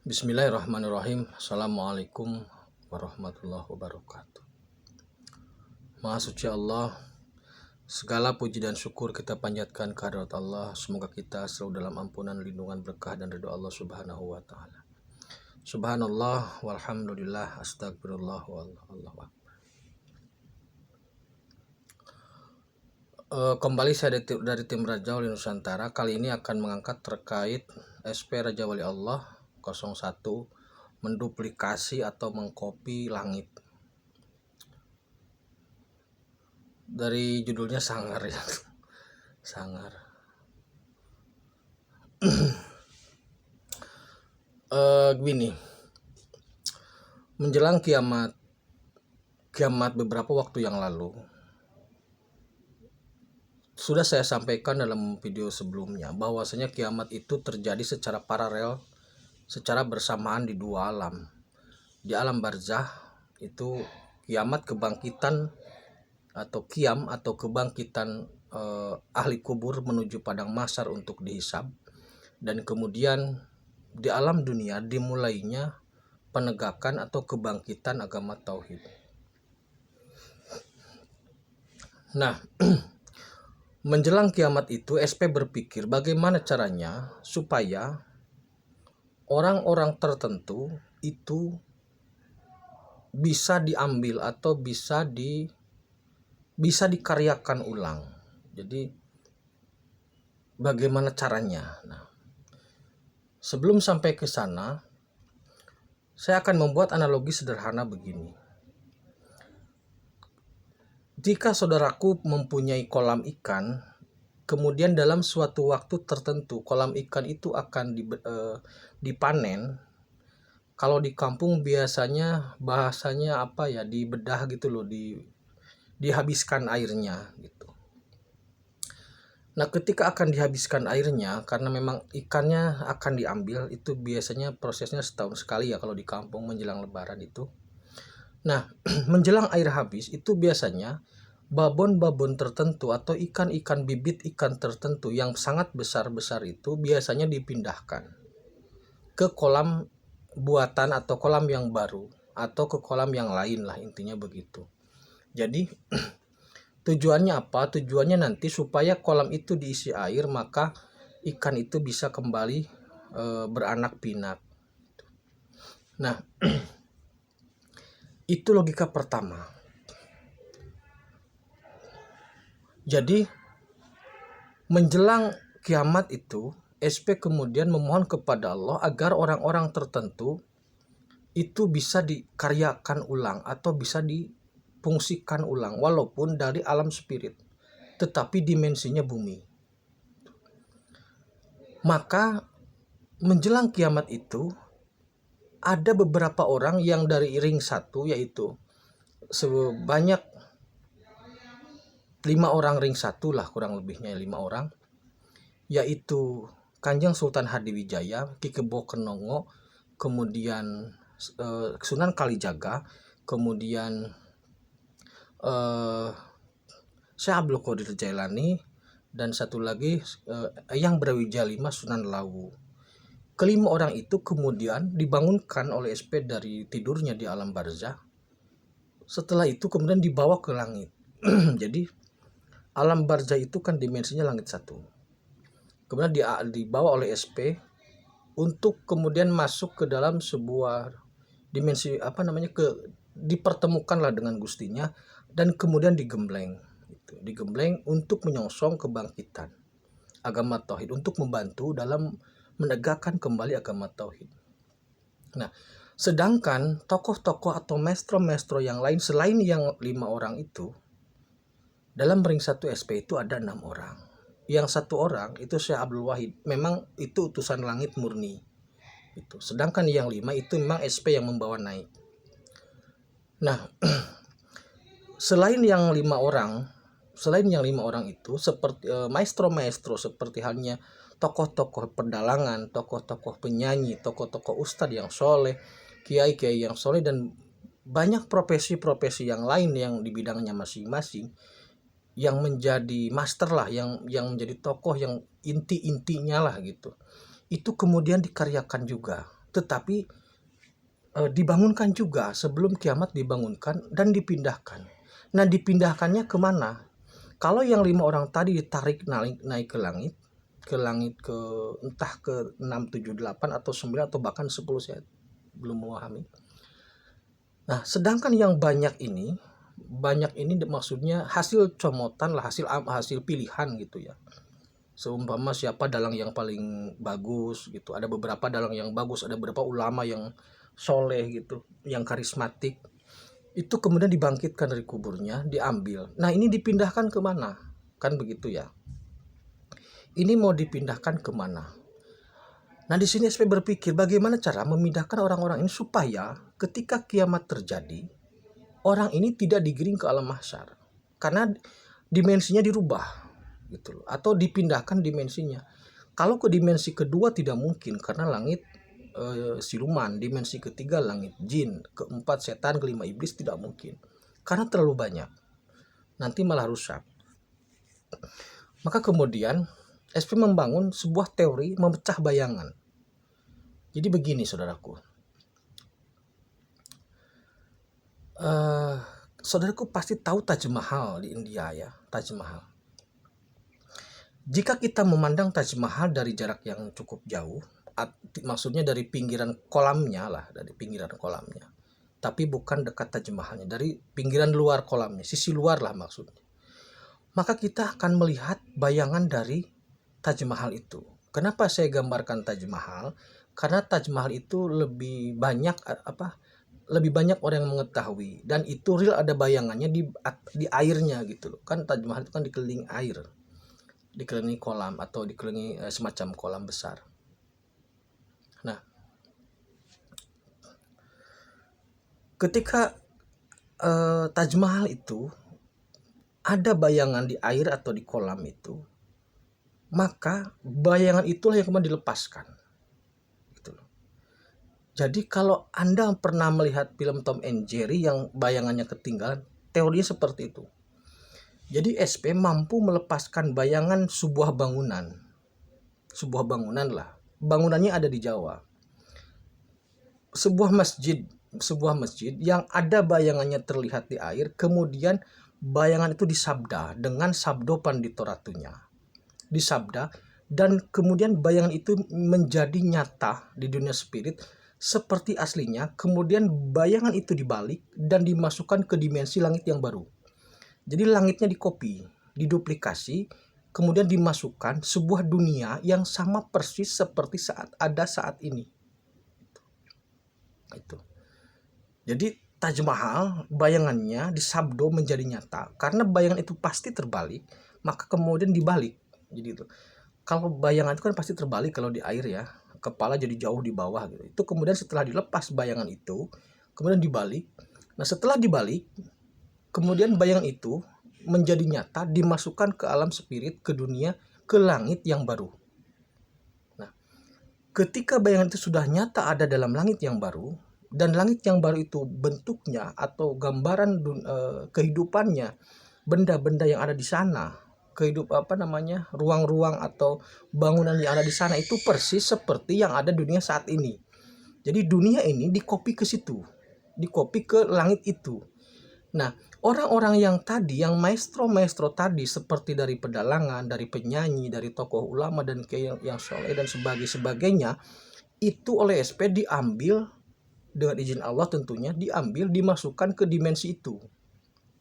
Bismillahirrahmanirrahim. Assalamualaikum warahmatullahi wabarakatuh. Maha suci Allah, segala puji dan syukur kita panjatkan kehadirat Allah. Semoga kita selalu dalam ampunan, lindungan, berkah dan ridho Allah Subhanahu wa taala. Subhanallah walhamdulillah, astagfirullah wallahu akbar. Kembali saya dari tim Raja Wali Nusantara. Kali ini akan mengangkat terkait SP Raja Wali Allah 01 menduplikasi atau mengcopy langit. Dari judulnya sangar ya. Sangar. Gini. Menjelang kiamat beberapa waktu yang lalu, sudah saya sampaikan dalam video sebelumnya bahwasanya kiamat itu terjadi secara paralel, secara bersamaan di dua alam. Di alam barzah itu kiamat kebangkitan atau kiam atau kebangkitan ahli kubur menuju padang mahsyar untuk dihisab, dan kemudian di alam dunia dimulainya penegakan atau kebangkitan agama tauhid. Nah, menjelang kiamat itu SP berpikir bagaimana caranya supaya orang-orang tertentu itu bisa diambil atau bisa dikaryakan ulang. Jadi bagaimana caranya? Nah, sebelum sampai ke sana, saya akan membuat analogi sederhana begini. Jika saudaraku mempunyai kolam ikan, kemudian dalam suatu waktu tertentu kolam ikan itu akan dipanen. Kalau di kampung biasanya bahasanya apa ya, dibedah gitu loh, dihabiskan airnya gitu. Nah, ketika akan dihabiskan airnya, karena memang ikannya akan diambil, itu biasanya prosesnya setahun sekali ya kalau di kampung menjelang lebaran itu. Nah, menjelang air habis itu biasanya babon-babon tertentu atau ikan-ikan bibit ikan tertentu yang sangat besar-besar itu biasanya dipindahkan ke kolam buatan atau kolam yang baru atau ke kolam yang lain lah, intinya begitu. Jadi tujuannya apa? Tujuannya nanti supaya kolam itu diisi air, maka ikan itu bisa kembali beranak pinak. Nah, itu logika pertama. Jadi menjelang kiamat itu SP kemudian memohon kepada Allah agar orang-orang tertentu itu bisa dikaryakan ulang atau bisa difungsikan ulang walaupun dari alam spirit tetapi dimensinya bumi. Maka menjelang kiamat itu ada beberapa orang yang dari ring 1, yaitu sebanyak 5 orang ring 1 lah, kurang lebihnya 5 orang, yaitu Kanjeng Sultan Hadiwijaya, Ki Kebo Kenongo, kemudian Sunan Kalijaga, kemudian Syekh Abdul Qadir Jailani, dan satu lagi Eyang Brawijaya V Sunan Lawu. Kelima orang itu kemudian dibangunkan oleh SP dari tidurnya di alam barzah. Setelah itu kemudian dibawa ke langit. Jadi alam barzah itu kan dimensinya langit 1. Kemudian dibawa oleh SP untuk kemudian masuk ke dalam sebuah dimensi dipertemukanlah dengan Gustinya, dan kemudian digembleng untuk menyongsong kebangkitan agama tauhid, untuk membantu dalam menegakkan kembali agama tauhid. Nah, sedangkan tokoh-tokoh atau maestro-maestro yang lain selain yang 5 orang itu, dalam ring 1 SP itu ada 6 orang. Yang 1 orang itu Syekh Abdul Wahid, memang itu utusan langit murni. Sedangkan yang 5 itu memang SP yang membawa naik. Nah, selain yang 5 orang itu seperti maestro-maestro seperti halnya tokoh-tokoh pedalangan, tokoh-tokoh penyanyi, tokoh-tokoh ustadz yang soleh, kiai-kiai yang soleh, dan banyak profesi-profesi yang lain yang di bidangnya masing-masing yang menjadi master lah, yang menjadi tokoh yang inti-intinya lah gitu. Itu kemudian dikaryakan juga tetapi dibangunkan juga sebelum kiamat dibangunkan dan dipindahkan. Nah, dipindahkannya kemana? Kalau yang 5 orang tadi ditarik naik ke langit ke entah ke 6, 7, 8 atau 9 atau bahkan 10, saya belum memahami. Nah, sedangkan yang banyak ini maksudnya hasil comotan lah, hasil pilihan gitu ya. Seumpama siapa dalang yang paling bagus gitu. Ada beberapa dalang yang bagus, ada beberapa ulama yang soleh gitu, yang karismatik. Itu kemudian dibangkitkan dari kuburnya, diambil. Nah, ini dipindahkan kemana? Kan begitu ya. Ini mau dipindahkan kemana? Nah, di sini SP berpikir bagaimana cara memindahkan orang-orang ini supaya ketika kiamat terjadi, orang ini tidak digiring ke alam mahsyar. Karena dimensinya dirubah gitu loh, atau dipindahkan dimensinya. Kalau ke dimensi kedua tidak mungkin karena langit siluman, dimensi ketiga langit jin, keempat setan, kelima iblis tidak mungkin. Karena terlalu banyak. Nanti malah rusak. Maka kemudian SP membangun sebuah teori memecah bayangan. Jadi begini saudaraku. Saudaraku pasti tahu Taj Mahal di India ya, Taj Mahal. Jika kita memandang Taj Mahal dari jarak yang cukup jauh, maksudnya dari pinggiran kolamnya lah, tapi bukan dekat Taj Mahalnya, dari pinggiran luar kolamnya, sisi luar lah maksudnya, maka kita akan melihat bayangan dari Taj Mahal itu. Kenapa saya gambarkan Taj Mahal? Karena Taj Mahal itu lebih banyak orang yang mengetahui, dan itu real ada bayangannya di airnya gitu loh. Kan Taj Mahal itu kan dikelilingi air, dikelilingi kolam atau dikelilingi semacam kolam besar. Nah, ketika Taj Mahal itu ada bayangan di air atau di kolam itu, maka bayangan itulah yang kemudian dilepaskan. Gitu loh. Jadi kalau Anda pernah melihat film Tom and Jerry yang bayangannya ketinggalan, teorinya seperti itu. Jadi SP mampu melepaskan bayangan sebuah bangunan lah. Bangunannya ada di Jawa. Sebuah masjid yang ada bayangannya terlihat di air, kemudian bayangan itu disabda dengan sabdo Pandito Ratunya. Disabda, dan kemudian bayangan itu menjadi nyata di dunia spirit seperti aslinya, kemudian bayangan itu dibalik dan dimasukkan ke dimensi langit yang baru. Jadi langitnya dikopi, diduplikasi, kemudian dimasukkan sebuah dunia yang sama persis seperti saat ini. Itu. Jadi Taj Mahal bayangannya disabdo menjadi nyata. Karena bayangan itu pasti terbalik, maka kemudian dibalik. Jadi itu. Kalau bayangan itu kan pasti terbalik kalau di air ya, kepala jadi jauh di bawah gitu. Itu kemudian setelah dilepas bayangan itu, kemudian dibalik. Nah, setelah dibalik, kemudian bayangan itu menjadi nyata, dimasukkan ke alam spirit, ke dunia, ke langit yang baru. Nah, ketika bayangan itu sudah nyata ada dalam langit yang baru, dan langit yang baru itu bentuknya atau gambaran kehidupannya, benda-benda yang ada di sana, ruang-ruang atau bangunan yang ada di sana itu persis seperti yang ada dunia saat ini. Jadi dunia ini dikopi ke situ, dikopi ke langit itu. Nah, orang-orang yang maestro tadi seperti dari pedalangan, dari penyanyi, dari tokoh ulama dan yang soleh dan sebagainya, itu oleh SP diambil dengan izin Allah tentunya, dimasukkan ke dimensi itu.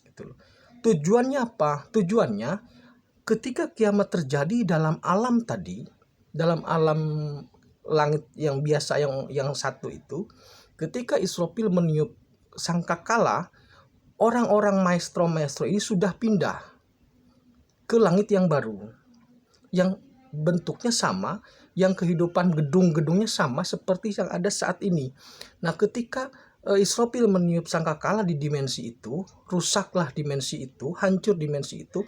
Gitu. Tujuannya apa? Tujuannya ketika kiamat terjadi dalam alam tadi, dalam alam langit yang biasa yang satu itu, ketika Israfil meniup sangkakala, orang-orang maestro ini sudah pindah ke langit yang baru, yang bentuknya sama, yang kehidupan gedung-gedungnya sama seperti yang ada saat ini. Nah, ketika Israfil meniup sangkakala di dimensi itu, rusaklah dimensi itu, hancur dimensi itu.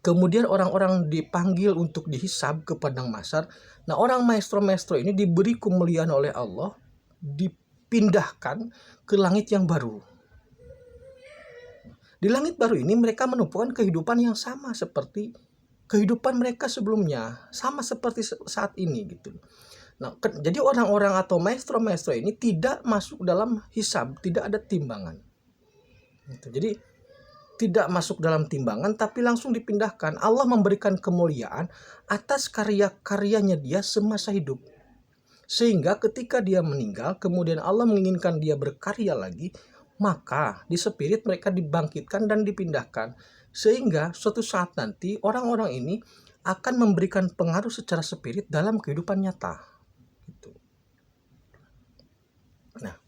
Kemudian orang-orang dipanggil untuk dihisab ke padang mahsyar. Nah, orang maestro ini diberi kemuliaan oleh Allah, dipindahkan ke langit yang baru. Di langit baru ini mereka menemukan kehidupan yang sama seperti kehidupan mereka sebelumnya, sama seperti saat ini gitu. Nah, jadi orang-orang atau maestro-maestro ini tidak masuk dalam hisab, tidak ada timbangan. Gitu. Jadi tidak masuk dalam timbangan tapi langsung dipindahkan. Allah memberikan kemuliaan atas karya-karyanya dia semasa hidup. Sehingga ketika dia meninggal, kemudian Allah menginginkan dia berkarya lagi, maka di spirit mereka dibangkitkan dan dipindahkan. Sehingga suatu saat nanti orang-orang ini akan memberikan pengaruh secara spirit dalam kehidupan nyata. Gitu. Nah,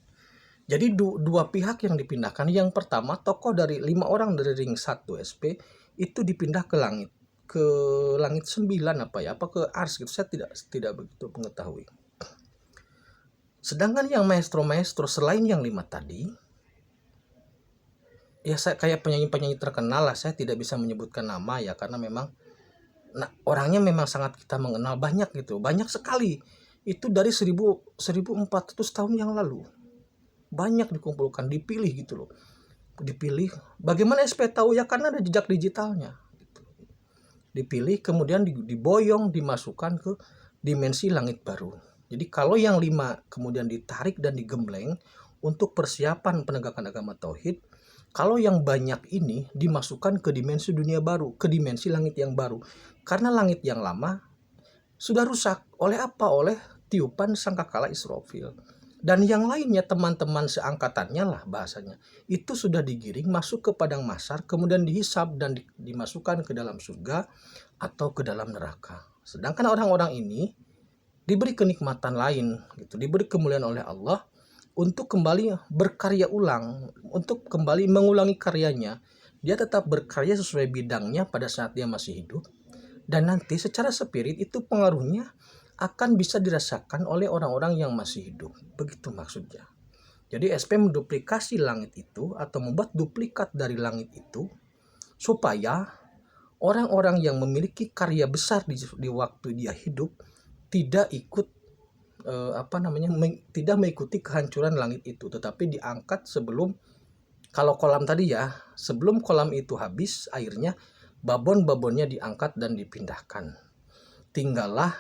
jadi dua pihak yang dipindahkan. Yang pertama, tokoh dari 5 orang dari ring 1 SP itu dipindah ke langit. Ke langit 9 apa ke ars gitu. Saya tidak begitu mengetahui. Sedangkan yang maestro-maestro selain yang 5 tadi, ya saya kayak penyanyi-penyanyi terkenal lah, saya tidak bisa menyebutkan nama ya karena memang orangnya memang sangat kita mengenal banyak gitu. Banyak sekali. Itu dari 1400 tahun yang lalu. Banyak dikumpulkan, dipilih gitu loh. Dipilih. Bagaimana SP tahu ya karena ada jejak digitalnya. Gitu. Dipilih kemudian diboyong, dimasukkan ke dimensi langit baru. Jadi kalau yang 5 kemudian ditarik dan digembleng untuk persiapan penegakan agama tauhid, kalau yang banyak ini dimasukkan ke dimensi dunia baru, ke dimensi langit yang baru. Karena langit yang lama sudah rusak. Oleh apa? Oleh tiupan sangkakala Israfil. Dan yang lainnya teman-teman seangkatannya lah bahasanya. Itu sudah digiring masuk ke padang mahsyar, kemudian dihisab dan dimasukkan ke dalam surga atau ke dalam neraka. Sedangkan orang-orang ini diberi kenikmatan lain, gitu, diberi kemuliaan oleh Allah untuk kembali berkarya ulang, untuk kembali mengulangi karyanya. Dia tetap berkarya sesuai bidangnya pada saat dia masih hidup. Dan nanti secara spirit itu pengaruhnya akan bisa dirasakan oleh orang-orang yang masih hidup. Begitu maksudnya. Jadi SP menduplikasi langit itu atau membuat duplikat dari langit itu supaya orang-orang yang memiliki karya besar di waktu dia hidup tidak ikut tidak mengikuti kehancuran langit itu, tetapi diangkat sebelum, kalau kolam tadi ya, sebelum kolam itu habis airnya, babon-babonnya diangkat dan dipindahkan. Tinggallah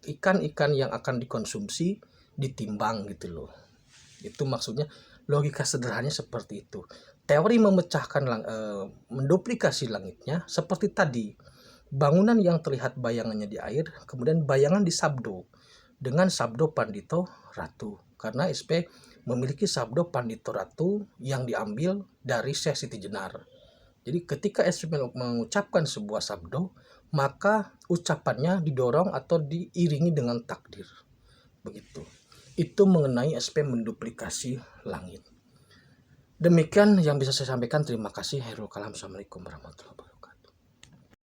ikan-ikan yang akan dikonsumsi ditimbang gitu loh. Itu maksudnya, logika sederhananya seperti itu. Teori memecahkan menduplikasi langitnya seperti tadi. Bangunan yang terlihat bayangannya di air, kemudian bayangan di sabdo dengan sabdo Pandito Ratu. Karena SP memiliki sabdo Pandito Ratu yang diambil dari Syekh Siti Jenar. Jadi ketika SP mengucapkan sebuah sabdo, maka ucapannya didorong atau diiringi dengan takdir. Begitu. Itu mengenai SP menduplikasi langit. Demikian yang bisa saya sampaikan. Terima kasih. Khairul kalam. Assalamualaikum warahmatullahi wabarakatuh.